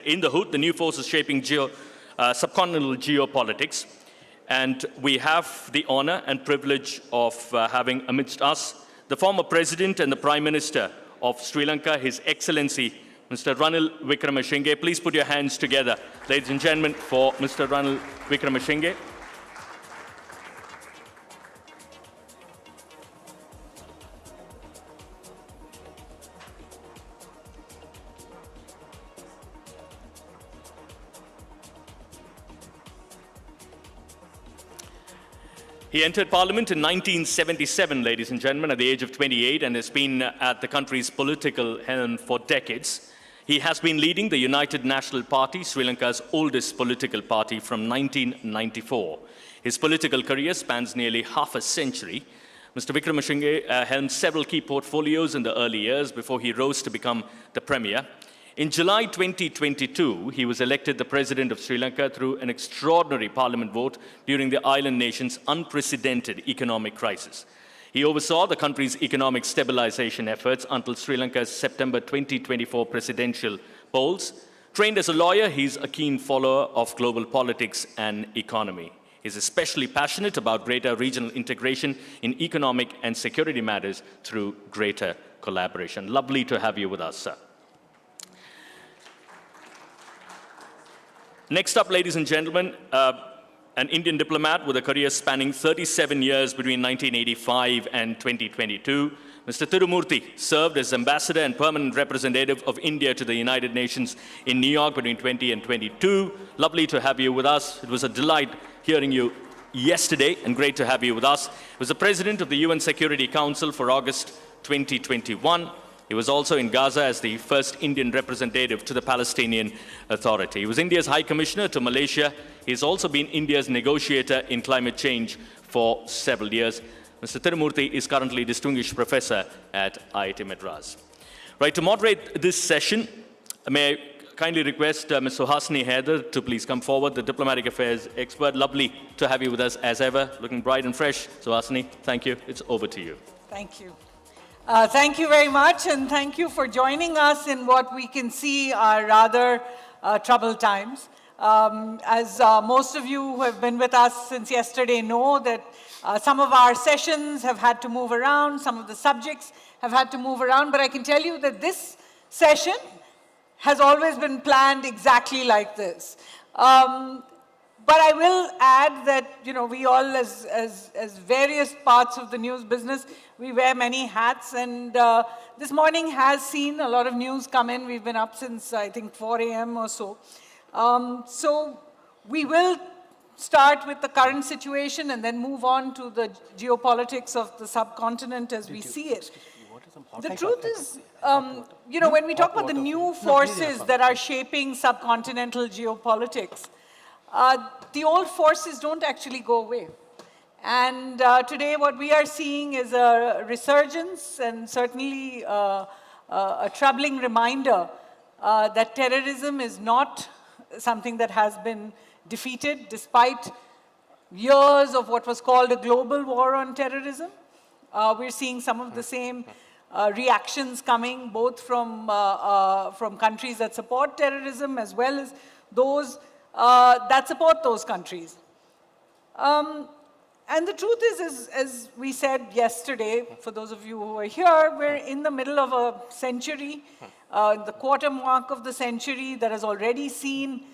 In the hood, the new forces shaping subcontinental geopolitics. And we have the honor and privilege of having amidst us the former President and the Prime Minister of Sri Lanka, His Excellency, Mr. Ranil Wickremesinghe. Please put your hands together, ladies and gentlemen, for Mr. Ranil Wickremesinghe. He entered Parliament in 1977, ladies and gentlemen, at the age of 28, and has been at the country's political helm for decades. He has been leading the United National Party, Sri Lanka's oldest political party, from 1994. His political career spans nearly half a century. Mr. Wickremesinghe helmed several key portfolios in the early years before he rose to become the Premier. In July 2022, he was elected the President of Sri Lanka through an extraordinary parliament vote during the island nation's unprecedented economic crisis. He oversaw the country's economic stabilization efforts until Sri Lanka's September 2024 presidential polls. Trained as a lawyer, he's a keen follower of global politics and economy. He's especially passionate about greater regional integration in economic and security matters through greater collaboration. Lovely to have you with us, sir. Next up, ladies and gentlemen, an Indian diplomat with a career spanning 37 years between 1985 and 2022. Mr. Tirumurthy served as ambassador and permanent representative of India to the United Nations in New York between 20 and 22. Lovely to have you with us. It was a delight hearing you yesterday, and great to have you with us. He was the president of the UN Security Council for August 2021. He was also in Gaza as the first Indian representative to the Palestinian Authority. He was India's High Commissioner to Malaysia. He's also been India's negotiator in climate change for several years. Mr. Tirumurthy is currently Distinguished Professor at IIT Madras. Right, to moderate this session, may I kindly request Ms. Suhasini Haider to please come forward, the diplomatic affairs expert. Lovely to have you with us as ever, looking bright and fresh. Suhasini, thank you. It's over to you. Thank you. Thank you very much, and thank you for joining us in what we can see are rather troubled times. As most of you who have been with us since yesterday know that some of our sessions have had to move around, some of the subjects have had to move around, but I can tell you that this session has always been planned exactly like this. But I will add that, you know, we all as various parts of the news business, we wear many hats, and this morning has seen a lot of news come in. We've been up since, I think, 4 a.m. or so. So we will start with the current situation and then move on to the geopolitics of the subcontinent as we see it. The truth is, you know, when we talk about the new forces that are shaping subcontinental geopolitics, the old forces don't actually go away. And today what we are seeing is a resurgence and certainly a troubling reminder that terrorism is not something that has been defeated despite years of what was called a global war on terrorism. We're seeing some of the same reactions coming both from countries that support terrorism as well as those that support those countries. And the truth is, as we said yesterday, for those of you who are here, we're in the middle of a century, the quarter mark of the century that has already seen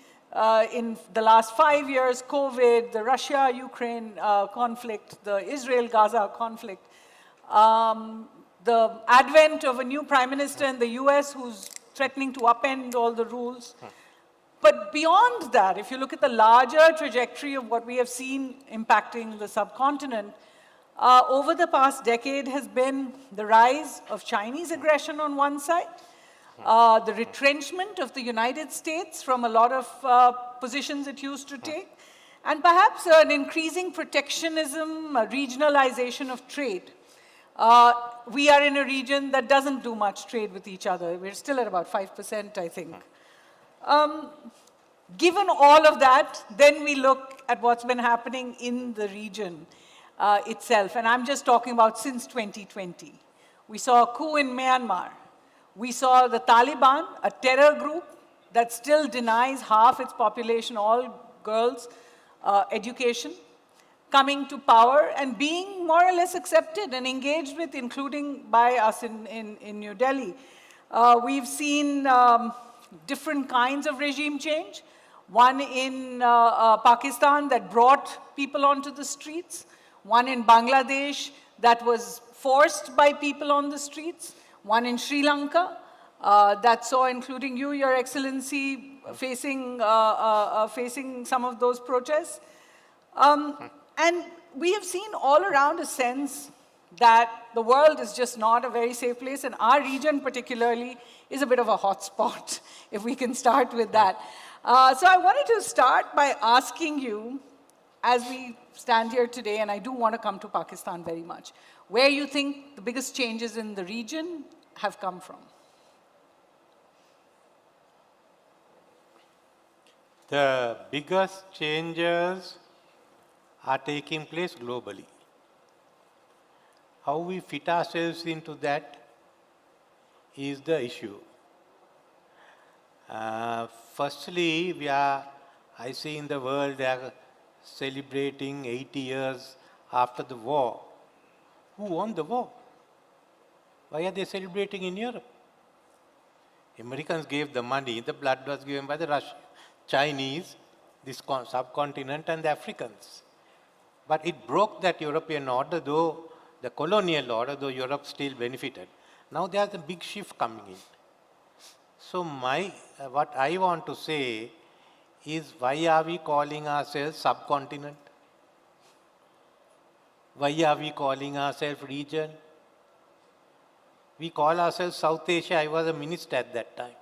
in the last 5 years, COVID, the Russia-Ukraine conflict, the Israel-Gaza conflict, the advent of a new prime minister in the US who's threatening to upend all the rules. But beyond that, if you look at the larger trajectory of what we have seen impacting the subcontinent, over the past decade has been the rise of Chinese aggression on one side, the retrenchment of the United States from a lot of positions it used to take, and perhaps an increasing protectionism, a regionalization of trade. We are in a region that doesn't do much trade with each other. We're still at about 5%, I think. Given all of that, then we look at what's been happening in the region itself. And I'm just talking about since 2020. We saw a coup in Myanmar. We saw the Taliban, a terror group that still denies half its population, all girls, education, coming to power and being more or less accepted and engaged with, including by us in New Delhi. We've seen different kinds of regime change. One in Pakistan that brought people onto the streets. One in Bangladesh that was forced by people on the streets. One in Sri Lanka that saw, including you, Your Excellency, facing some of those protests. And we have seen all around a sense that the world is just not a very safe place, and our region particularly is a bit of a hot spot, if we can start with that. So I wanted to start by asking you, as we stand here today, and I do want to come to Pakistan very much, where you think the biggest changes in the region have come from? The biggest changes are taking place globally. How we fit ourselves into that is the issue. Firstly, I see in the world they are celebrating 80 years after the war. Who won the war? Why are they celebrating in Europe? Americans gave the money, the blood was given by the Russians, Chinese, this subcontinent, and the Africans. But it broke that European order, though the colonial order, though Europe still benefited. Now there's a big shift coming in. So what I want to say is, why are we calling ourselves subcontinent? Why are we calling ourselves region? We call ourselves South Asia. I was a minister at that time.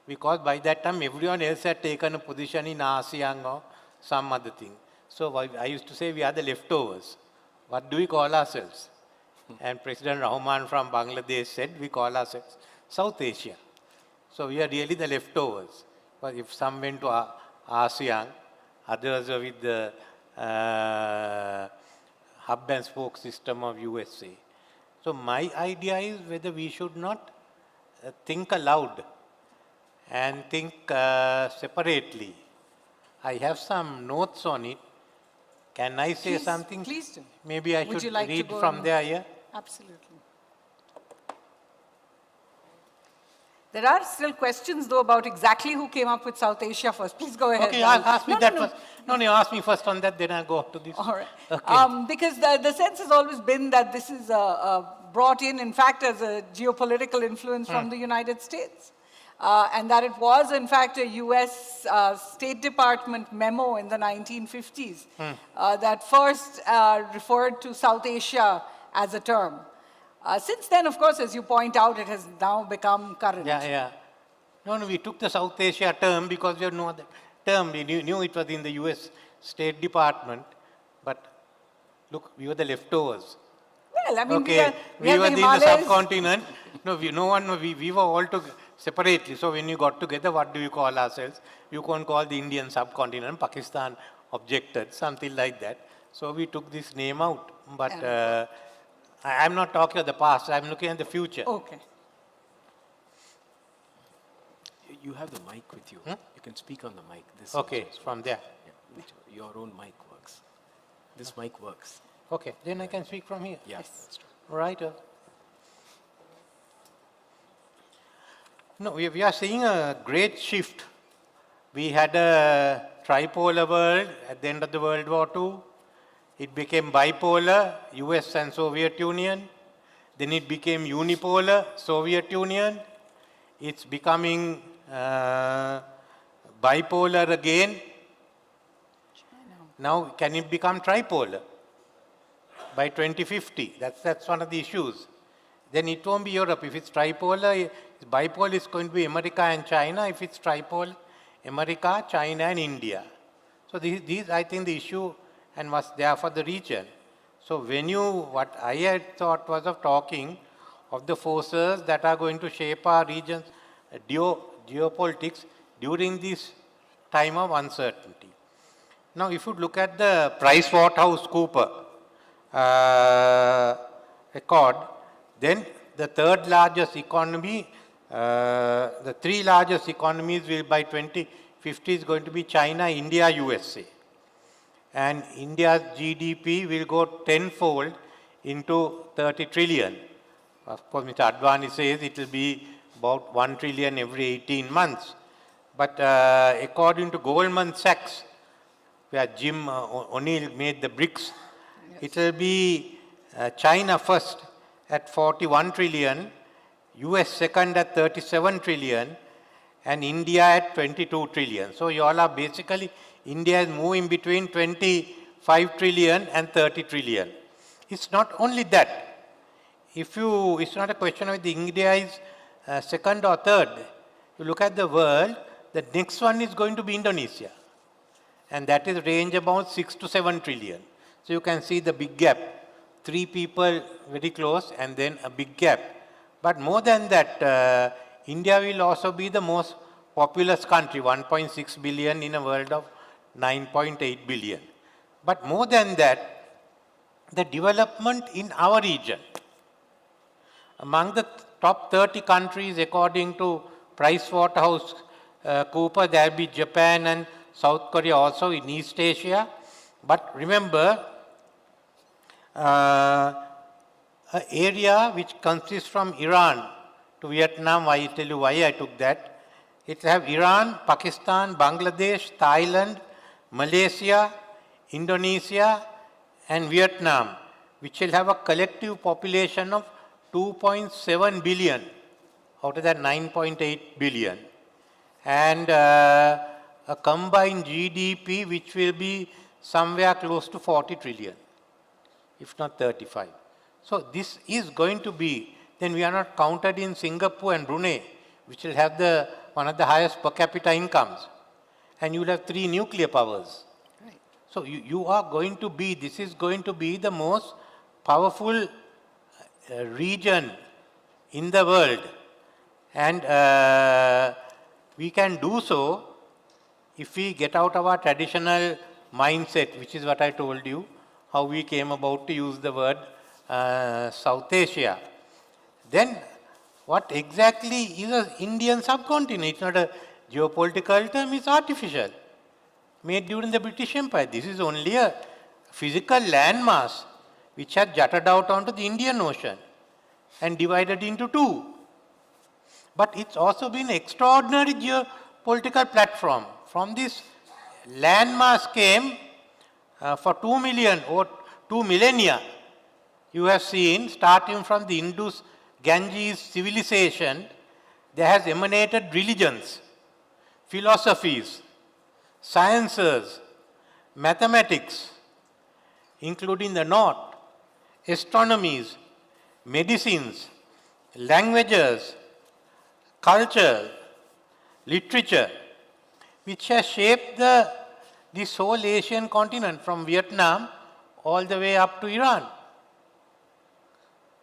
Because by that time everyone else had taken a position in ASEAN or some other thing. So I used to say we are the leftovers. What do we call ourselves? And President Rahman from Bangladesh said we call ourselves South Asia. So we are really the leftovers. But if some went to ASEAN, others are with the hub and spoke system of USA. So my idea is whether we should not think aloud and think separately. I have some notes on it. Can I say something? Please do. Maybe I should read from there, yeah? Absolutely. There are still questions, though, about exactly who came up with South Asia first. Please go ahead. Okay, ask me that first. No, ask me first on that, then I'll go up to this. All right. Okay. Because the sense has always been that this is brought in fact, as a geopolitical influence from the United States. And that it was, in fact, a US State Department memo in the 1950s that first referred to South Asia as a term. Since then, of course, as you point out, it has now become current. Yeah. No, we took the South Asia term because we had no other term. We knew it was in the US State Department, but look, we were the leftovers. Well, I mean, okay, we were in the Himalayas. subcontinent. No, we were all together separately. So when you got together, what do you call ourselves? You can't call the Indian subcontinent. Pakistan objected, something like that. So we took this name out. But I'm not talking of the past. I'm looking at the future. Okay. You have the mic with you. You can speak on the mic. This Okay, from there. Yeah, your own mic works. This mic works. Okay, then I can speak from here. Yes, that's true. Right. No, we are seeing a great shift. We had a tripolar world at the end of the World War II. It became bipolar, US and Soviet Union. Then it became unipolar, Soviet Union. It's becoming bipolar again. Now, can it become tripolar by 2050? That's one of the issues. Then it won't be Europe. If it's tripolar, bipolar is going to be America and China. If it's tripolar, America, China, and India. So these I think, the issue and what's there for the region. So what I had thought was of talking of the forces that are going to shape our region's geopolitics during this time of uncertainty. Now, if you look at the PricewaterhouseCoopers record, then the third largest economy, the three largest economies will by 2050 is going to be China, India, USA. And India's GDP will go tenfold into 30 trillion. Of course, Mr. Advani says it will be about 1 trillion every 18 months. But according to Goldman Sachs, where Jim O'Neill made the BRICS, it will be China first at 41 trillion, US second at 37 trillion, and India at 22 trillion. So you all are basically, India is moving between 25 trillion and 30 trillion. It's not only that. It's not a question of the India is second or third. You look at the world, the next one is going to be Indonesia. And that is range about 6 to 7 trillion. So you can see the big gap. 3 people very close and then a big gap. But more than that, India will also be the most populous country, 1.6 billion in a world of 9.8 billion. But more than that, the development in our region, among the top 30 countries according to PricewaterhouseCoopers, there will be Japan and South Korea also in East Asia. But remember, an area which consists from Iran to Vietnam, I tell you why I took that. It will have Iran, Pakistan, Bangladesh, Thailand, Malaysia, Indonesia and Vietnam, which will have a collective population of 2.7 billion out of that 9.8 billion. And a combined GDP which will be somewhere close to 40 trillion, if not 35. So this is going to be, then we are not counted in Singapore and Brunei, which will have one of the highest per capita incomes. And you will have 3 nuclear powers. Right. So you are going to be, this is going to be the most powerful region in the world. And we can do so if we get out of our traditional mindset, which is what I told you, how we came about to use the word South Asia. Then what exactly is an Indian subcontinent? It's not a geopolitical term, it's artificial, made during the British Empire. This is only a physical landmass which has jutted out onto the Indian Ocean and divided into 2. But it's also been an extraordinary geopolitical platform. From this landmass came for 2 million or 2 millennia, you have seen, starting from the Indus Ganges civilization, there has emanated religions, philosophies, sciences, mathematics, including the North, astronomies, medicines, languages, culture, literature, which has shaped this whole Asian continent from Vietnam all the way up to Iran.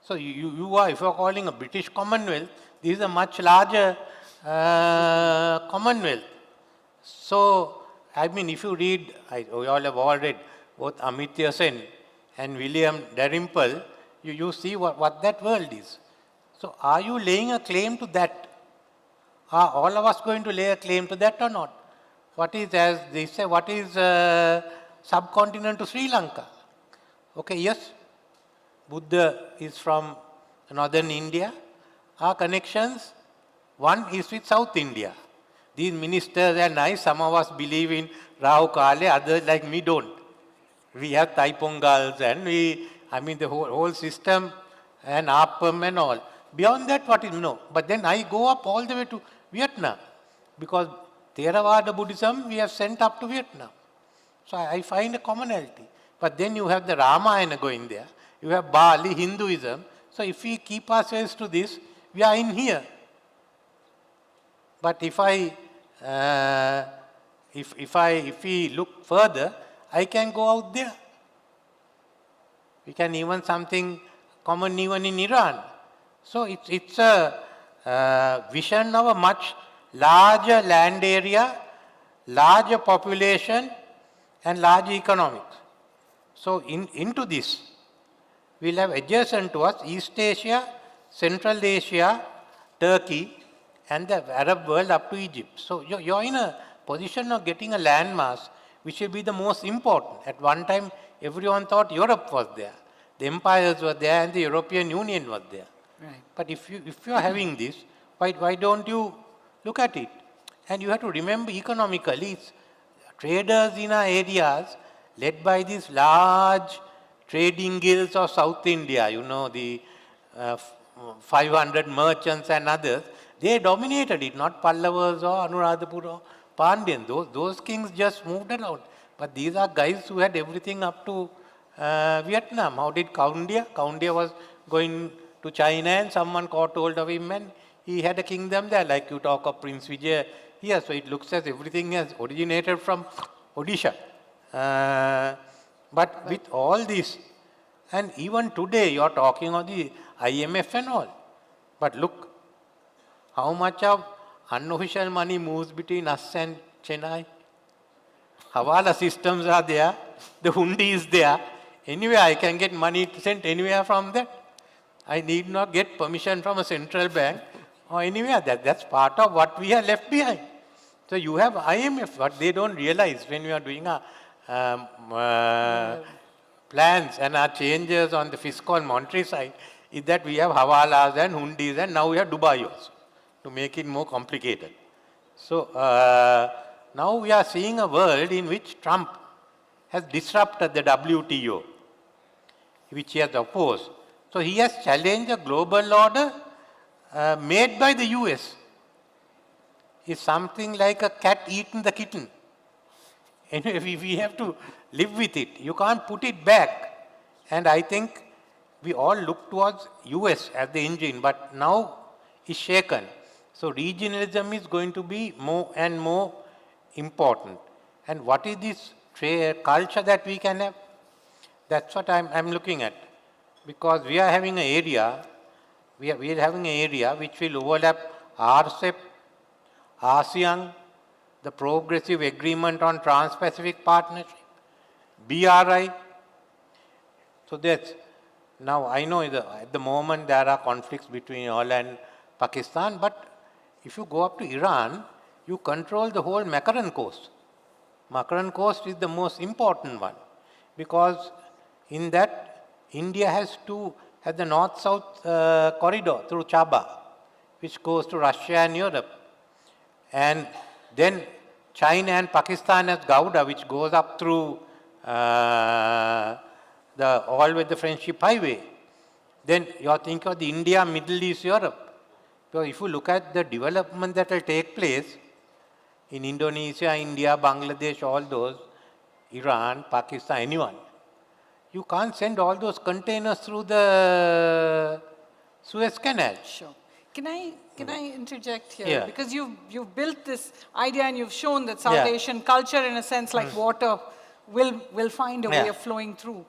So you are, if you are calling a British Commonwealth, this is a much larger Commonwealth. So, I mean, if you read, we all have all read both Amartya Sen and William Dalrymple, you see what that world is. So, are you laying a claim to that? Are all of us going to lay a claim to that or not? What is, as they say, what is subcontinent to Sri Lanka? Okay, yes, Buddha is from northern India. Our connections, one is with South India. These ministers are nice, some of us believe in Rahu Kale, others like me don't. We have Taipongals and the whole system and Appam and all. Beyond that, what is no? But then I go up all the way to Vietnam because Theravada Buddhism we have sent up to Vietnam. So I find a commonality. But then you have the Ramayana going there. You have Bali, Hinduism. So if we keep ourselves to this, we are in here. But if we look further, I can go out there. We can even something common even in Iran. So it's a vision of a much larger land area, larger population and larger economics. So into this, we'll have adjacent to us East Asia, Central Asia, Turkey, and the Arab world up to Egypt. So you're in a position of getting a landmass which will be the most important. At one time, everyone thought Europe was there. The empires were there and the European Union was there. Right. But if you are having this, why don't you look at it? And you have to remember economically, it's traders in our areas led by these large trading guilds of South India, you know, the 500 merchants and others, they dominated it, not Pallavas or Anuradhapura or Pandyan. Those kings just moved around. But these are guys who had everything up to Vietnam. How did Kaundia? Kaundia was going to China and someone caught hold of him and he had a kingdom there, like you talk of Prince Vijay here. So it looks as everything has originated from Odisha. But with all this, and even today you are talking of the IMF and all. But look, how much of unofficial money moves between us and Chennai? Hawala systems are there, the hundi is there. Anyway, I can get money sent anywhere from that. I need not get permission from a central bank or anywhere. That's part of what we are left behind. So you have IMF, what they don't realize when we are doing our plans and our changes on the fiscal and monetary side is that we have hawalas and hundis and now we have Dubai also to make it more complicated. So now we are seeing a world in which Trump has disrupted the WTO, which he has opposed. So he has challenged a global order made by the US. It's something like a cat eating the kitten. Anyway, we have to live with it. You can't put it back. And I think we all look towards US as the engine, but now it's shaken. So regionalism is going to be more and more important. And what is this culture that we can have? That's what I'm looking at. Because we are having an area, we are having an area which will overlap RCEP, ASEAN, the Progressive Agreement on Trans-Pacific Partnership, BRI. So that's, now I know at the moment there are conflicts between all and Pakistan, but if you go up to Iran, you control the whole Makran Coast. Makran Coast is the most important one because in that India has the north-south corridor through Chaba, which goes to Russia and Europe. And then China and Pakistan has Gouda, which goes up through all with the Friendship Highway. Then you are thinking of the India, Middle East, Europe. So if you look at the development that will take place in Indonesia, India, Bangladesh, all those, Iran, Pakistan, anyone, you can't send all those containers through the Suez Canal. Sure. Can I interject here? Yeah. Because you've built this idea and you've shown that South Yeah. Asian culture, in a sense, like water, will find a way Yeah. of flowing through.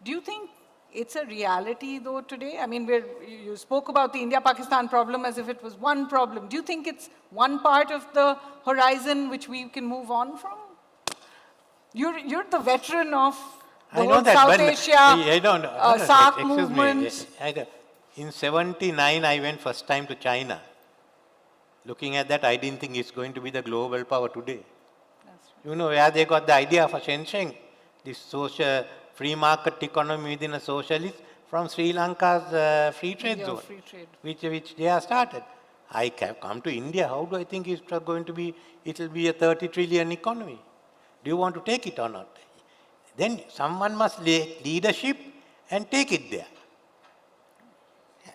Do you think it's a reality, though, today? I mean, you spoke about the India-Pakistan problem as if it was one problem. Do you think it's one part of the horizon which we can move on from? You're the veteran of the whole South Asia, SAARC movement. In 79, I went first time to China. Looking at that, I didn't think it's going to be the global power today. You know where they got the idea for Shenzhen, this social free market economy within a socialist, from Sri Lanka's free trade zone, Free trade. which they have started. I have come to India. How do I think it's going to be? It will be a 30 trillion economy. Do you want to take it or not? Then someone must take leadership and take it there.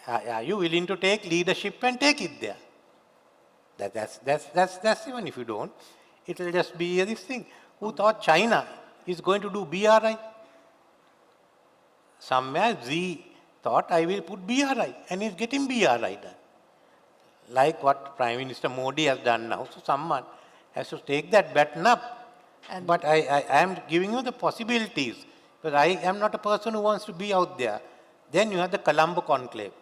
Are you willing to take leadership and take it there? That's even if you don't, it will just be this thing. Who thought China is going to do BRI? Somewhere Z thought I will put BRI and he's getting BRI done. Like what Prime Minister Modi has done now. So someone has to take that baton up. But I am giving you the possibilities. Because I am not a person who wants to be out there. Then you have the Colombo Conclave.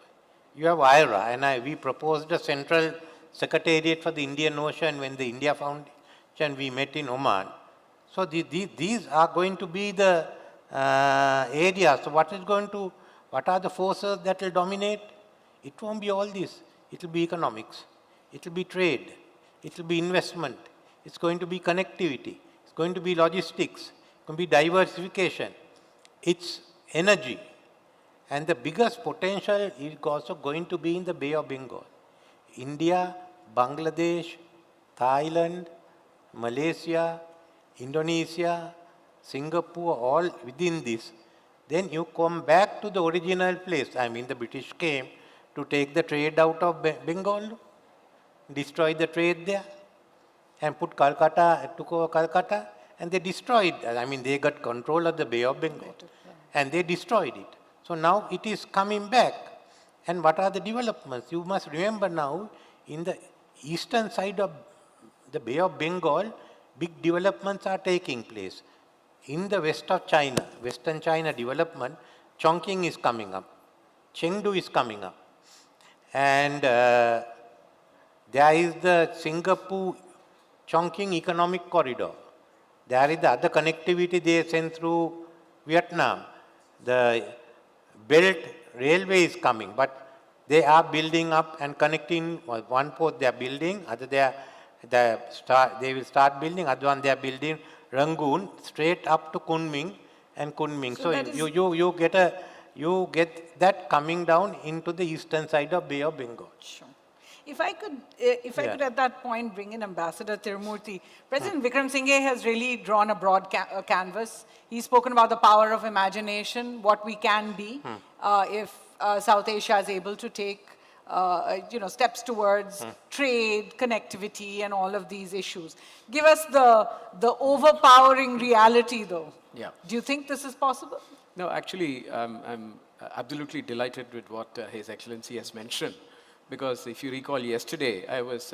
You have IRA, and we proposed a central secretariat for the Indian Ocean when the India Foundation we met in Oman. So these are going to be the areas. So what are the forces that will dominate? It won't be all this. It will be economics. it will be trade, it will be investment, it's going to be connectivity, it's going to be logistics, it's going to be diversification, it's energy. And the biggest potential is also going to be in the Bay of Bengal. India, Bangladesh, Thailand, Malaysia, Indonesia, Singapore, all within this. Then you come back to the original place. I mean, the British came to take the trade out of Bengal, destroy the trade there, and took over Calcutta, and they destroyed. I mean, they got control of the Bay of Bengal, and they destroyed it. So now it is coming back. And what are the developments? You must remember now, in the eastern side of the Bay of Bengal, big developments are taking place. In the west of China, Western China development, Chongqing is coming up, Chengdu is coming up. And there is the Singapore-Chongqing economic corridor. There is the other connectivity they send through Vietnam. The Belt Railway is coming, but they are building up and connecting. One port they are building, other they will start building, other one they are building Rangoon straight up to Kunming and Kunming. So you get that coming down into the eastern side of Bay of Bengal. Sure. If I could at that point bring in Ambassador Tirumurthy, President Wickremesinghe has really drawn a broad canvas. He's spoken about the power of imagination, what we can be if South Asia is able to take steps towards trade, connectivity, and all of these issues. Give us the overpowering reality, though. Yeah. Do you think this is possible? No, actually, I'm absolutely delighted with what His Excellency has mentioned. Because if you recall yesterday, I was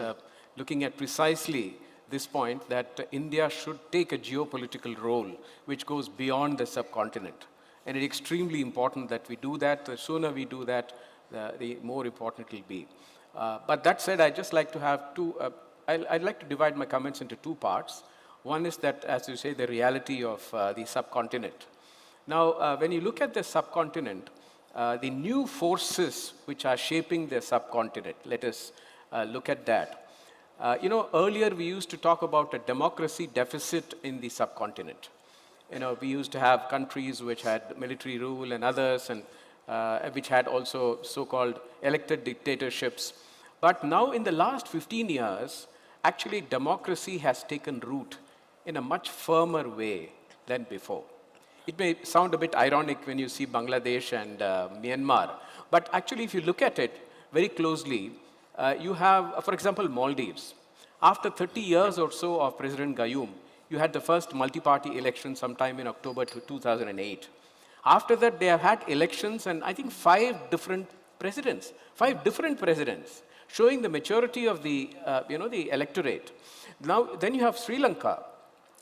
looking at precisely this point that India should take a geopolitical role which goes beyond the subcontinent. And it's extremely important that we do that. The sooner we do that, the more important it will be. But that said, I'd just like to have I'd like to divide my comments into two parts. One is that, as you say, the reality of the subcontinent. Now, when you look at the subcontinent, the new forces which are shaping the subcontinent, let us look at that. Earlier we used to talk about a democracy deficit in the subcontinent. We used to have countries which had military rule and others, and which had also so-called elected dictatorships. But now in the last 15 years, actually democracy has taken root in a much firmer way than before. It may sound a bit ironic when you see Bangladesh and Myanmar, but actually if you look at it very closely, you have, for example, Maldives. After 30 years or so of President Gayoom, you had the first multi-party election sometime in October 2008. After that, they have had elections and I think 5 different presidents, showing the maturity of the, the electorate. Now, then you have Sri Lanka,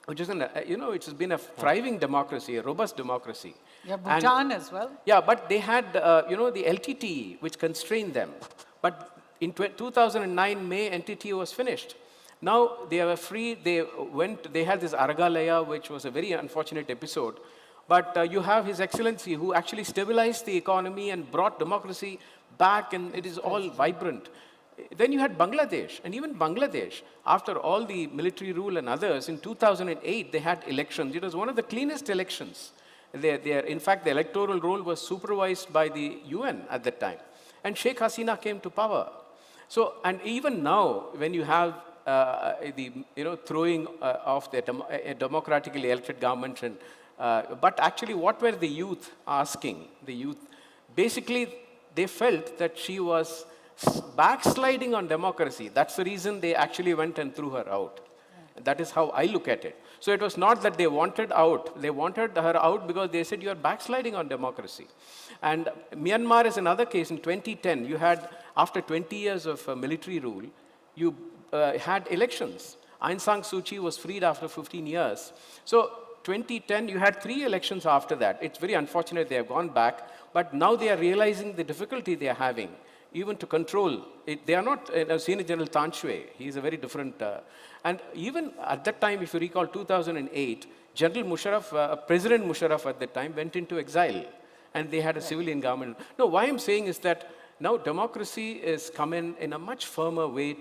which is which has been a thriving democracy, a robust democracy. Yeah, Bhutan as well. Yeah, but they had, the LTTE, which constrained them. But in 2009 May, NTT was finished. Now they were free. They had this Aragalaya, which was a very unfortunate episode. But you have His Excellency, who actually stabilized the economy and brought democracy back, and it is all vibrant. Then you had Bangladesh, and even Bangladesh, after all the military rule and others, in 2008 they had elections. It was one of the cleanest elections. In fact, the electoral roll was supervised by the UN at that time. And Sheikh Hasina came to power. So, and even now, when you have throwing off the democratically elected government, and but actually, what were the youth asking? The youth, basically, they felt that she was backsliding on democracy. That's the reason they actually went and threw her out. That is how I look at it. So it was not that they wanted out. They wanted her out because they said, you are backsliding on democracy. And Myanmar is another case. In 2010, you had, after 20 years of military rule, you had elections. Aung San Suu Kyi was freed after 15 years. So 2010, you had 3 elections after that. It's very unfortunate they have gone back, but now they are realizing the difficulty they are having, even to control it. They are not, Senior General Tan Shwe, he is a very different, and even at that time, if you recall 2008, General Musharraf, President Musharraf at that time went into exile, and they had a civilian government. No, why I'm saying is that now democracy is coming in a much firmer way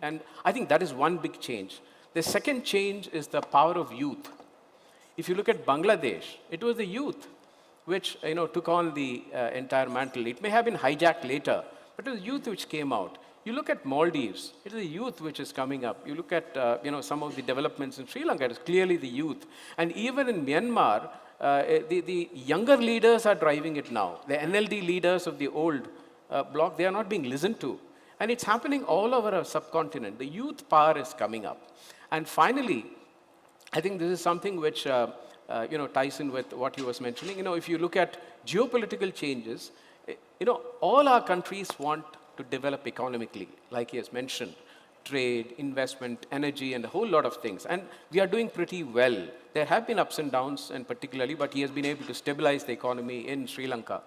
And I think that is one big change. The second change is the power of youth. If you look at Bangladesh, it was the youth which took on the entire mantle. It may have been hijacked later, but it was youth which came out. You look at Maldives, it is the youth which is coming up. You look at some of the developments in Sri Lanka, it is clearly the youth. And even in Myanmar, the younger leaders are driving it now. The NLD leaders of the old bloc, they are not being listened to. And it's happening all over our subcontinent. The youth power is coming up. And finally, I think this is something which ties in with what he was mentioning. If you look at geopolitical changes, all our countries want to develop economically, like he has mentioned. Trade, investment, energy, and a whole lot of things. And we are doing pretty well. There have been ups and downs, and particularly, but he has been able to stabilize the economy in Sri Lanka.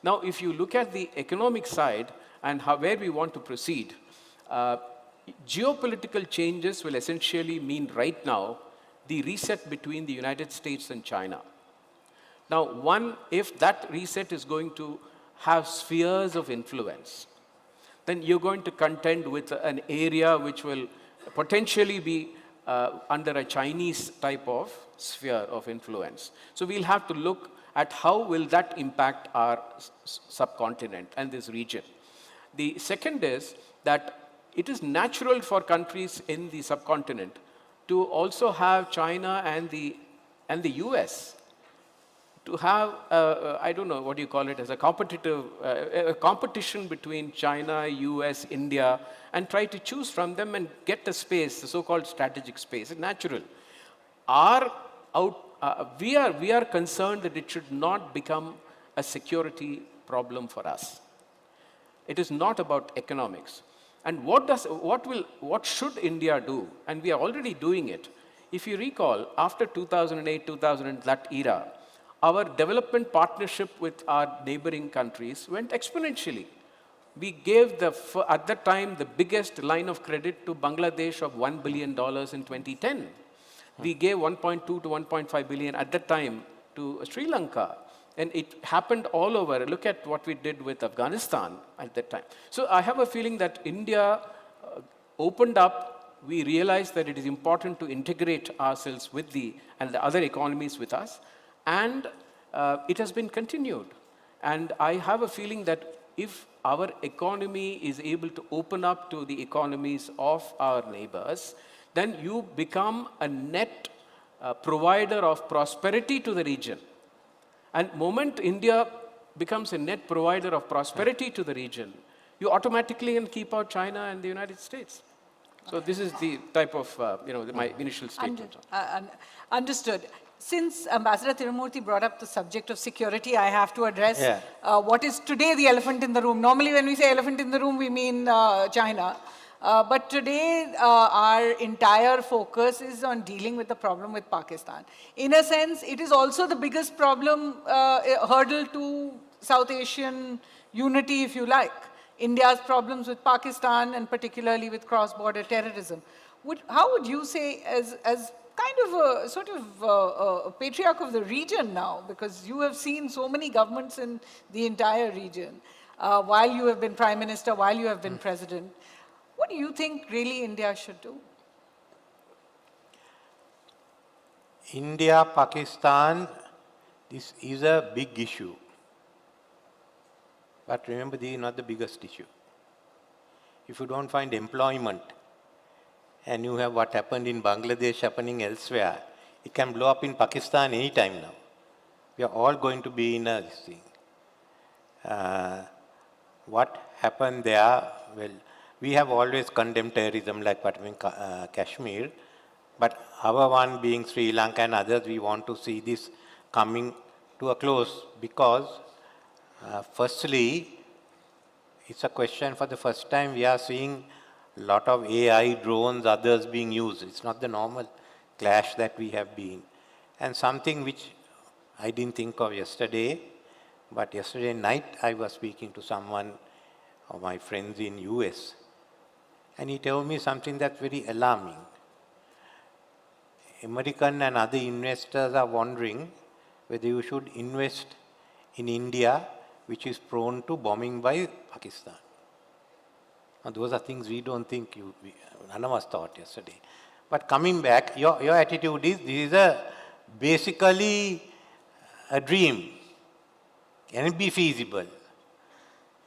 Now, if you look at the economic side and where we want to proceed, geopolitical changes will essentially mean right now the reset between the United States and China. Now, if that reset is going to have spheres of influence, then you're going to contend with an area which will potentially be under a Chinese type of sphere of influence. So we'll have to look at how will that impact our subcontinent and this region. The second is that it is natural for countries in the subcontinent to also have China and the US to have, I don't know, what do you call it, as a competition between China, US, India, and try to choose from them and get the space, the so-called strategic space. It's natural. We are concerned that it should not become a security problem for us. It is not about economics. And what should India do? And we are already doing it. If you recall, after 2008, 2000, that era, our development partnership with our neighboring countries went exponentially. We gave, at that time, the biggest line of credit to Bangladesh of $1 billion in 2010. We gave 1.2 to 1.5 billion at that time to Sri Lanka. And it happened all over. Look at what we did with Afghanistan at that time. So I have a feeling that India opened up. We realized that it is important to integrate ourselves with the other economies with us. And it has been continued. And I have a feeling that if our economy is able to open up to the economies of our neighbors, then you become a net provider of prosperity to the region. And moment India becomes a net provider of prosperity to the region, you automatically can keep out China and the United States. So this is the type of, my initial statement. Understood. Since Ambassador Tirumurthy brought up the subject of security, I have to address what is today the elephant in the room. Normally when we say elephant in the room, we mean China. But today, our entire focus is on dealing with the problem with Pakistan. In a sense, it is also the biggest problem, hurdle to South Asian unity, if you like. India's problems with Pakistan, and particularly with cross-border terrorism. How would you say, as kind of a sort of a patriarch of the region now, because you have seen so many governments in the entire region, while you have been Prime Minister, while you have been President, what do you think really India should do? India, Pakistan, this is a big issue. But remember, this is not the biggest issue. If you don't find employment, and you have what happened in Bangladesh happening elsewhere, it can blow up in Pakistan anytime now. We are all going to be in a thing. What happened there, well, we have always condemned terrorism like what in Kashmir, but our one being Sri Lanka and others, we want to see this coming to a close because firstly, it's a question for the first time we are seeing a lot of AI, drones, others being used. It's not the normal clash that we have been. And something which I didn't think of yesterday, but yesterday night I was speaking to someone of my friends in US, and he told me something that's very alarming. American and other investors are wondering whether you should invest in India, which is prone to bombing by Pakistan. Now, those are things we don't think, none of us thought yesterday. But coming back, your attitude is, this is basically a dream. Can it be feasible?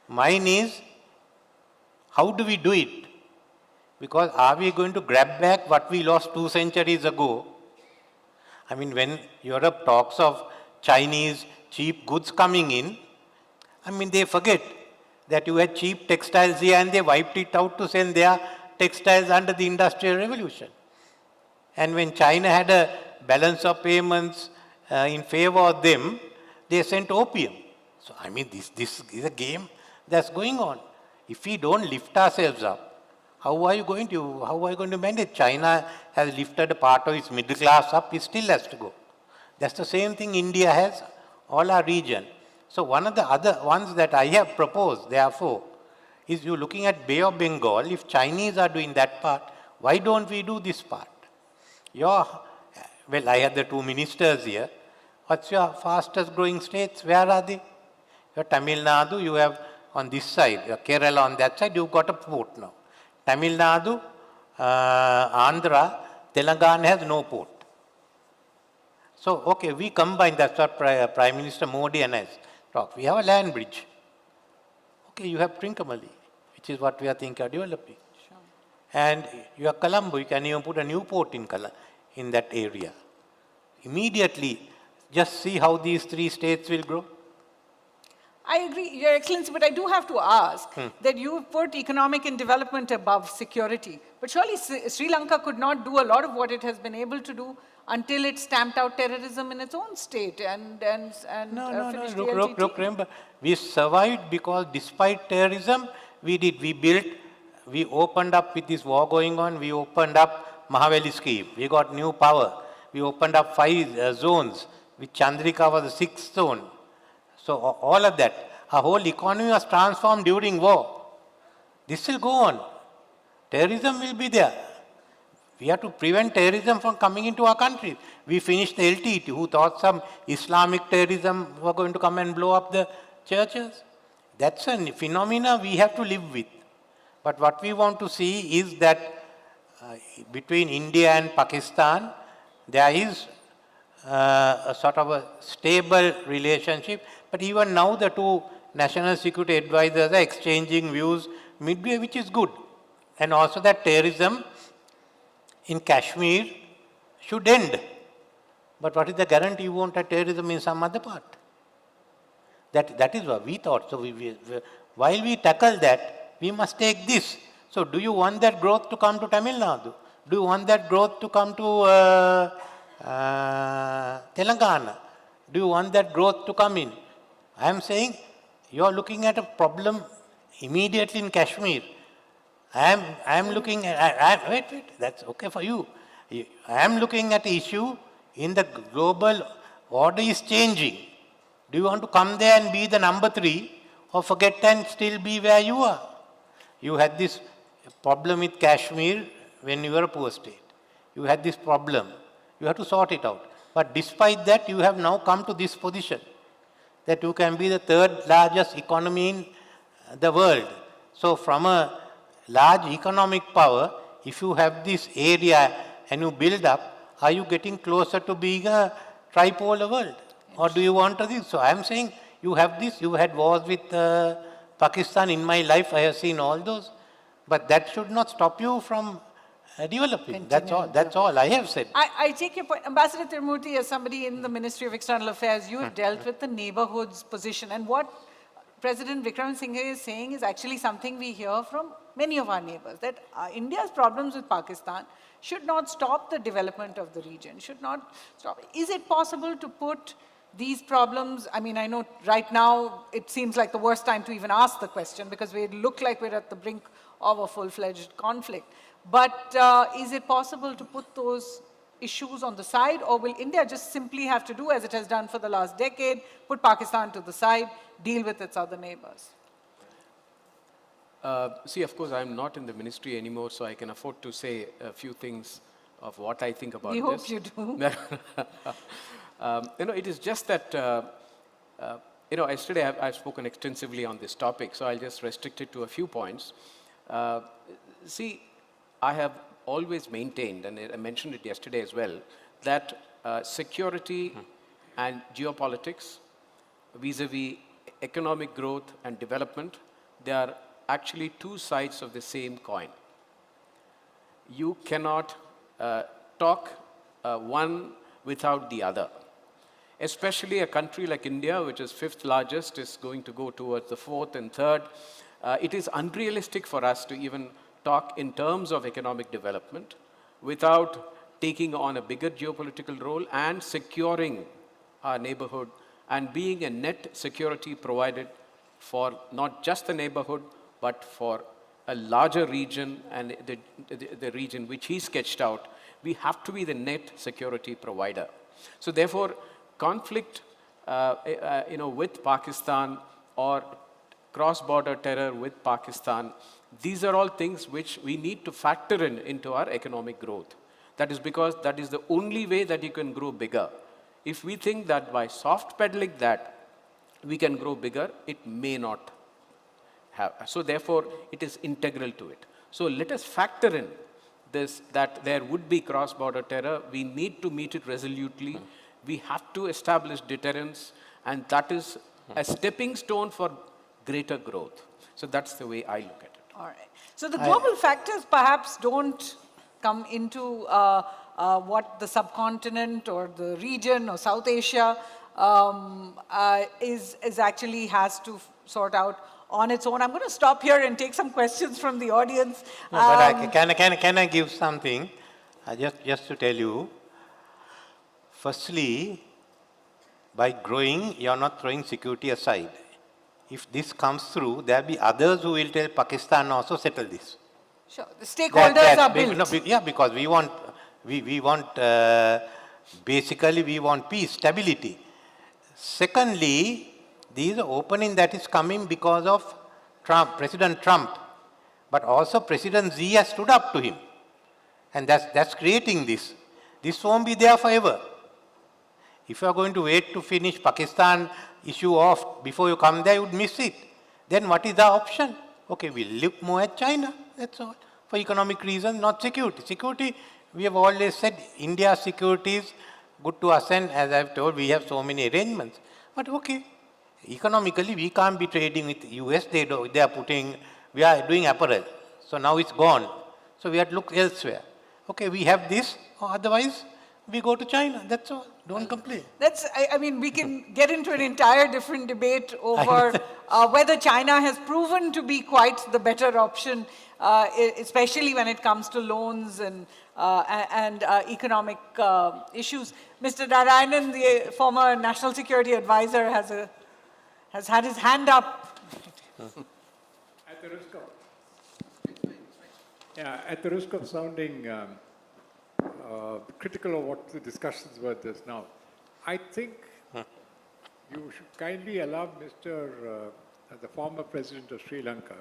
Mine is, how do we do it? Because are we going to grab back what we lost 2 centuries ago? I mean, when Europe talks of Chinese cheap goods coming in, I mean, they forget that you had cheap textiles here and they wiped it out to sell their textiles under the Industrial Revolution. And when China had a balance of payments in favor of them, they sent opium. So, I mean, this is a game that's going on. If we don't lift ourselves up, how are you going to manage? China has lifted a part of its middle class up, it still has to go. That's the same thing India has, all our region. So one of the other ones that I have proposed, therefore, is you looking at Bay of Bengal, if Chinese are doing that part, why don't we do this part? Well, I had the 2 ministers here. What's your fastest growing states? Where are they? Your Tamil Nadu, you have on this side, your Kerala on that side, you've got a port now. Tamil Nadu, Andhra, Telangana has no port. So, okay, we combine, that's what Prime Minister Modi and I talk. We have a land bridge. Okay, you have Trincomalee, which is what we are thinking of developing. Sure. And you have Colombo, you can even put a new port in that area. Immediately, just see how these 3 states will grow. I agree, Your Excellency, but I do have to ask that you put economic and development above security. But surely Sri Lanka could not do a lot of what it has been able to do until it stamped out terrorism in its own state and finished the LTT. Look, remember, we survived because despite terrorism, we opened up with this war going on, we opened up Mahaveli scheme, we got new power, we opened up 5 zones, with Chandrika was the 6th zone. So all of that, our whole economy was transformed during war. This will go on. Terrorism will be there. We have to prevent terrorism from coming into our country. We finished the LTT, who thought some Islamic terrorism were going to come and blow up the churches. That's a phenomena we have to live with. But what we want to see is that between India and Pakistan, there is a sort of a stable relationship. But even now the 2 national security advisors are exchanging views midway, which is good. And also that terrorism in Kashmir should end. But what is the guarantee you won't have terrorism in some other part? That is what we thought. So while we tackle that, we must take this. So do you want that growth to come to Tamil Nadu? Do you want that growth to come to Telangana? Do you want that growth to come in? I am saying you are looking at a problem immediately in Kashmir. I am looking at, wait, that's okay for you. I am looking at the issue in the global order is changing. Do you want to come there and be the number 3 or forget and still be where you are? You had this problem with Kashmir when you were a poor state. You had this problem. You have to sort it out. But despite that, you have now come to this position that you can be the 3rd largest economy in the world. So from a large economic power, if you have this area and you build up, are you getting closer to being a tripolar world? Or do you want to this? So I am saying you have this, you had wars with Pakistan. In my life, I have seen all those. But that should not stop you from developing. That's all I have said. I take your point. Ambassador Tirumurti, as somebody in the Ministry of External Affairs, you have dealt with the neighborhoods position. And what President Wickremesinghe is saying is actually something we hear from many of our neighbors, that India's problems with Pakistan should not stop the development of the region, should not stop. Is it possible to put these problems, I mean, I know right now it seems like the worst time to even ask the question because we look like we're at the brink of a full-fledged conflict. But is it possible to put those issues on the side, or will India just simply have to do as it has done for the last decade, put Pakistan to the side, deal with its other neighbors? See, of course, I'm not in the ministry anymore, so I can afford to say a few things of what I think about this. We hope you do. It is just that, yesterday I've spoken extensively on this topic, so I'll just restrict it to a few points. See, I have always maintained, and I mentioned it yesterday as well, that security and geopolitics vis-a-vis economic growth and development, they are actually two sides of the same coin. You cannot talk one without the other. Especially a country like India, which is fifth largest, is going to go towards the fourth and third. It is unrealistic for us to even talk in terms of economic development without taking on a bigger geopolitical role and securing our neighborhood and being a net security provided for not just the neighborhood, but for a larger region and the region which he sketched out. We have to be the net security provider. So therefore, conflict with Pakistan or cross-border terror with Pakistan, these are all things which we need to factor into our economic growth. That is because that is the only way that you can grow bigger. If we think that by soft pedaling that we can grow bigger, it may not have. So therefore, it is integral to it. So let us factor in this, that there would be cross-border terror. We need to meet it resolutely. We have to establish deterrence, and that is a stepping stone for greater growth. So that's the way I look at it. All right. So the global factors perhaps don't come into what the subcontinent or the region or South Asia is actually has to sort out on its own. I'm going to stop here and take some questions from the audience. No, but can I give something? Just to tell you, firstly, by growing, you are not throwing security aside. If this comes through, there will be others who will tell Pakistan also settle this. Sure, the stakeholders are built. No, because we want, basically we want peace, stability. Secondly, there is an opening that is coming because of Trump, President Trump. But also President Xi has stood up to him. And that's creating this. This won't be there forever. If you are going to wait to finish Pakistan issue off before you come there, you would miss it. Then what is the option? Okay, we'll look more at China, that's all. For economic reasons, not security. Security, we have always said, India's security is good to us, and as I've told, we have so many arrangements. But okay, economically, we can't be trading with US, we are doing apparel. So now it's gone. So we have to look elsewhere. Okay, we have this, or otherwise, we go to China, that's all. Don't complain. I mean, we can get into an entire different debate over whether China has proven to be quite the better option, especially when it comes to loans and economic issues. Mr. Narayanan, the former National Security Advisor, has had his hand up. At the risk of sounding critical of what the discussions were just now, I think you should kindly allow the former president of Sri Lanka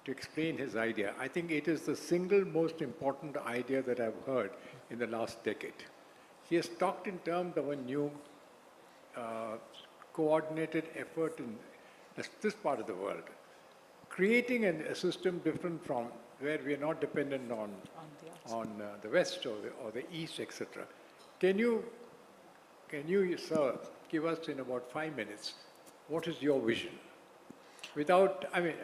to explain his idea. I think it is the single most important idea that I've heard in the last decade. He has talked in terms of a new coordinated effort in this part of the world, creating a system different from where we are not dependent on the West or the East, etc. Can you, sir, give us in about 5 minutes, what is your vision? Without, I mean,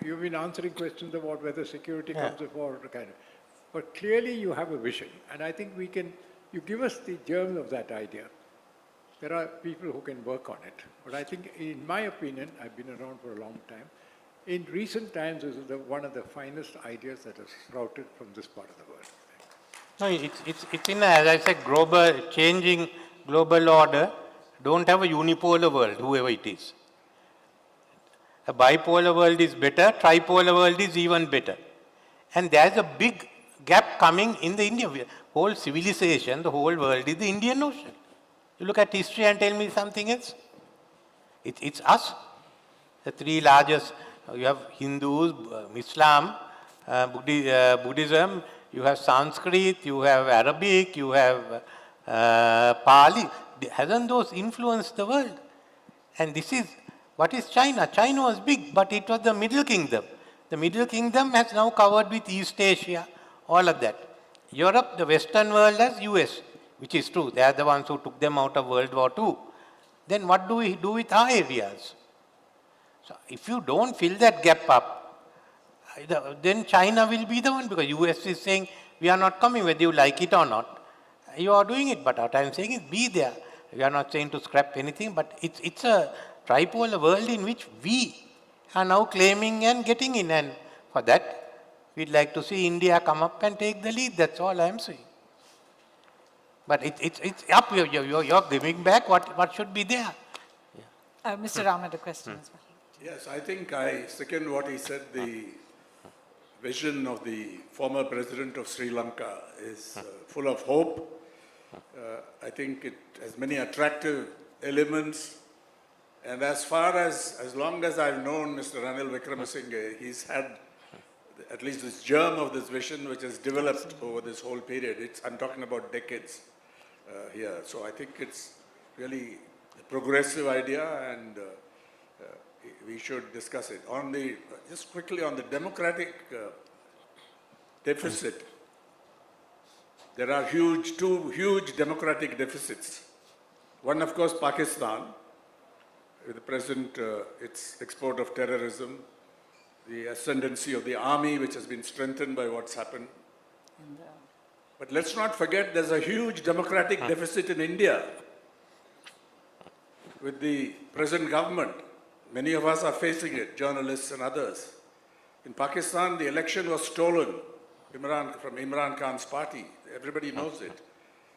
you've been answering questions about whether security comes before, but clearly you have a vision, and I think you give us the germ of that idea. There are people who can work on it, but I think, in my opinion, I've been around for a long time, in recent times, this is one of the finest ideas that has sprouted from this part of the world. No, it's in, as I said, changing global order. Don't have a unipolar world, whoever it is. A bipolar world is better, tripolar world is even better. And there's a big gap coming in the Indian whole civilization, the whole world is the Indian Ocean. You look at history and tell me something else. It's us, the three largest. You have Hindus, Islam, Buddhism, you have Sanskrit, you have Arabic, you have Pali. Hasn't those influenced the world? And this is, what is China? China was big, but it was the middle kingdom. The Middle Kingdom has now covered with East Asia, all of that. Europe, the Western world has US, which is true. They are the ones who took them out of World War II. Then what do we do with our areas? So if you don't fill that gap up, then China will be the one, because US is saying, we are not coming whether you like it or not. You are doing it, but what I am saying is be there. We are not saying to scrap anything, but it's a tripolar world in which we are now claiming and getting in. And for that, we'd like to see India come up and take the lead. That's all I am saying. But it's up. You're giving back what should be there. Mr. Ram had a question as well. Yes, I think I second what he said. The vision of the former president of Sri Lanka is full of hope. I think it has many attractive elements. And as long as I've known Mr. Ranil Wickremesinghe, he's had at least this germ of this vision which has developed over this whole period. I'm talking about decades here. So I think it's really a progressive idea, and we should discuss it. Just quickly on the democratic deficit, there are two huge democratic deficits. One, of course, Pakistan, with the present its export of terrorism, the ascendancy of the army, which has been strengthened by what's happened. But let's not forget there's a huge democratic deficit in India with the present government. Many of us are facing it, journalists and others. In Pakistan, the election was stolen from Imran Khan's party. Everybody knows it.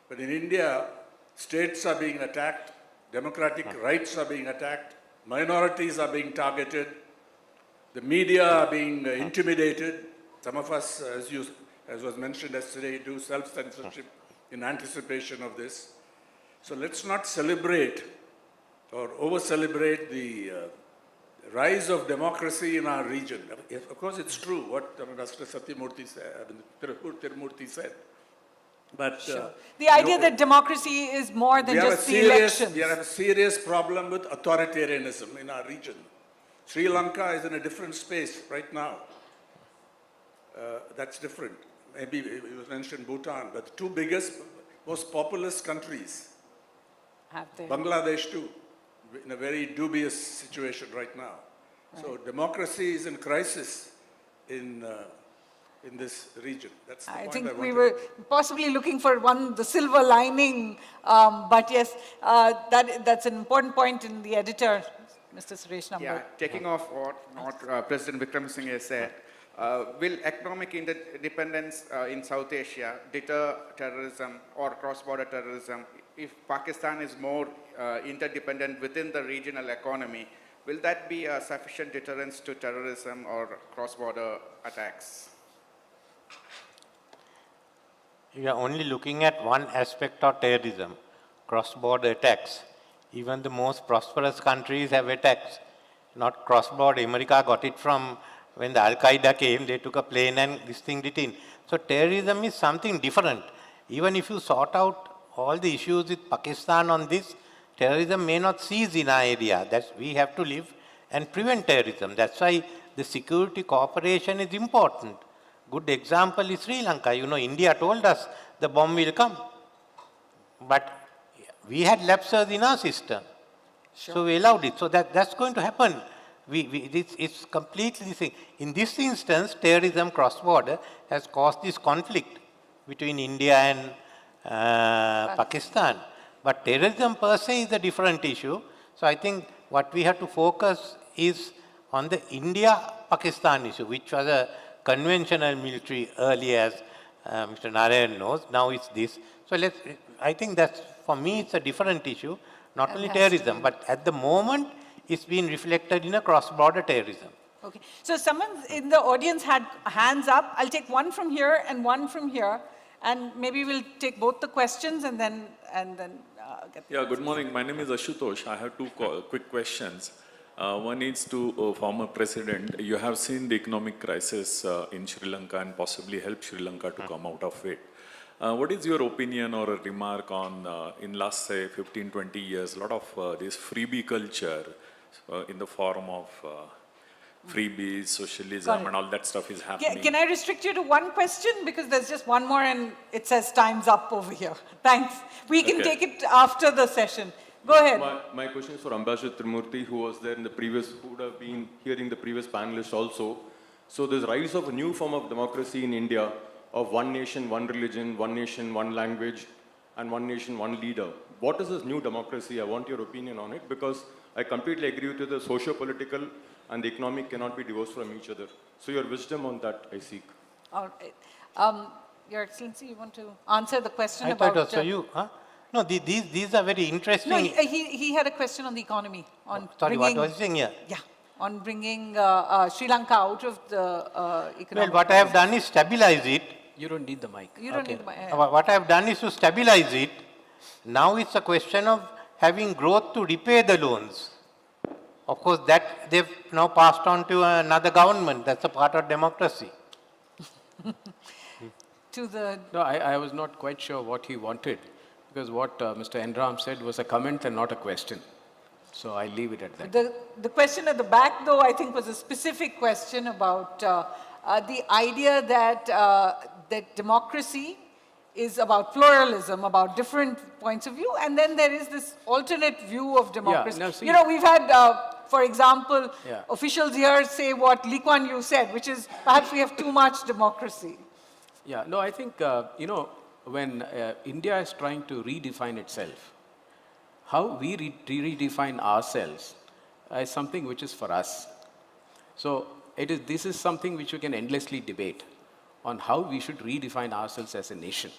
But in India, states are being attacked, democratic rights are being attacked, minorities are being targeted, the media are being intimidated. Some of us, as was mentioned yesterday, do self-censorship in anticipation of this. So let's not celebrate or over-celebrate the rise of democracy in our region. Of course, it's true what Mr. Satyamurthy said, Tirumurthy said. But the idea that democracy is more than just the elections. We have a serious problem with authoritarianism in our region. Sri Lanka is in a different space right now. That's different. Maybe it was mentioned Bhutan, but the two biggest, most populous countries, Bangladesh too, in a very dubious situation right now. Right. So democracy is in crisis in this region. That's the point think we were possibly looking for the silver lining, but yes, that's an important point in the editor, Mr. Suresh Nambar. Yeah, taking off what President Wickremesinghe said, will economic independence in South Asia deter terrorism or cross-border terrorism? If Pakistan is more interdependent within the regional economy, will that be a sufficient deterrence to terrorism or cross-border attacks? You are only looking at one aspect of terrorism, cross-border attacks. Even the most prosperous countries have attacks, not cross-border. America got it from when the Al-Qaeda came, they took a plane and this thing did in. So terrorism is something different. Even if you sort out all the issues with Pakistan on this, terrorism may not cease in our area. We have to live and prevent terrorism. That's why the security cooperation is important. Good example is Sri Lanka. India told us the bomb will come. But we had lapses in our system. Sure. So we allowed it. So that's going to happen. It's completely the thing. In this instance, terrorism cross-border has caused this conflict between India and Pakistan. But terrorism per se is a different issue. So I think what we have to focus is on the India-Pakistan issue, which was a conventional military earlier, as Mr. Narayan knows. Now it's this. So I think that's, for me, it's a different issue. Not only terrorism, but at the moment, it's been reflected in a cross-border terrorism. Okay. So someone in the audience had hands up. I'll take one from here and one from here. And maybe we'll take both the questions and then get the Yeah, good morning. My name is Ashutosh. I have two quick questions. One is to former president. You have seen the economic crisis in Sri Lanka and possibly help Sri Lanka to come out of it. What is your opinion or a remark on, in last, say, 15, 20 years, a lot of this freebie culture in the form of freebies, socialism, and all that stuff is happening. Can I restrict you to one question? Because there's just one more and it says time's up over here. Thanks. We can take it after the session. Go ahead. My question is for Ambassador Trimurti, who was there in the previous, who would have been hearing the previous panelists also. So there's rise of a new form of democracy in India of one nation, one religion, one nation, one language, and one nation, one leader. What is this new democracy? I want your opinion on it, because I completely agree with you, the socio-political and the economic cannot be divorced from each other. So your wisdom on that, I seek. All right. Your Excellency, you want to answer the question I thought about... it was for you. Huh? No, these are very interesting. No, he had a question on the economy. On Sorry, bringing, what was he saying here? Yeah, on bringing Sri Lanka out of the economic... Well, what I have done is stabilize it. You don't need the mic. You don't need my... What I have done is to stabilize it. Now it's a question of having growth to repay the loans. Of course, that they've now passed on to another government. That's a part of democracy. To the... No, I was not quite sure what he wanted, because what Mr. Enram said was a comment and not a question. So I leave it at that. The question at the back, though, I think was a specific question about the idea that, that democracy is about pluralism, about different points of view, and then there is this alternate view of democracy. Yeah, now see, you know, we've had, for example, officials here say what Lee Kuan Yew said, which is perhaps we have too much democracy. Yeah, no, I think, you know, when India is trying to redefine itself, how we redefine ourselves is something which is for us. So this is something which we can endlessly debate on how we should redefine ourselves as a nation.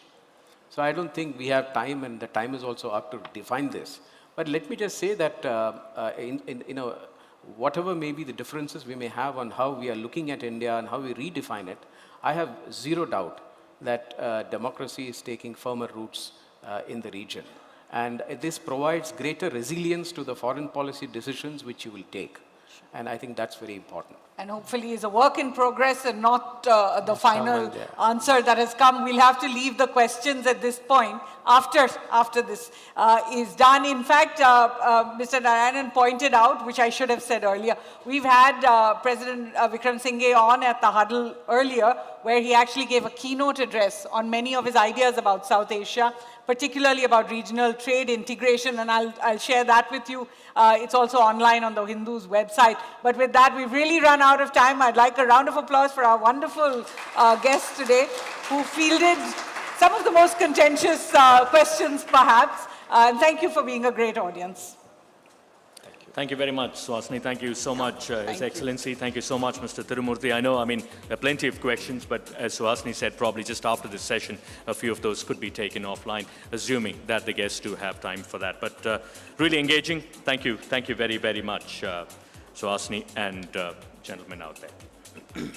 So I don't think we have time, and the time is also up to define this. But let me just say that, you know, whatever may be the differences we may have on how we are looking at India and how we redefine it, I have zero doubt that democracy is taking firmer roots in the region. And this provides greater resilience to the foreign policy decisions which you will take. And I think that's very important. And hopefully is a work in progress and not the final answer that has come. We'll have to leave the questions at this point after this is done. In fact, Mr. Narayanan pointed out, which I should have said earlier, we've had President Wickremesinghe on at the Huddle earlier, where he actually gave a keynote address on many of his ideas about South Asia, particularly about regional trade integration, and I'll share that with you. It's also online on the Hindu's website. But with that, we've really run out of time. I'd like a round of applause for our wonderful guests today, who fielded some of the most contentious questions, perhaps. And thank you for being a great audience. Thank you very much, Suhasini. Thank you so much, His Excellency. Thank you so much, Mr. Tirumurthy. I know, I mean, there are plenty of questions, but as Suhasini said, probably just after this session, a few of those could be taken offline, assuming that the guests do have time for that. But really engaging. Thank you very, very much, Suhasini and gentlemen out there.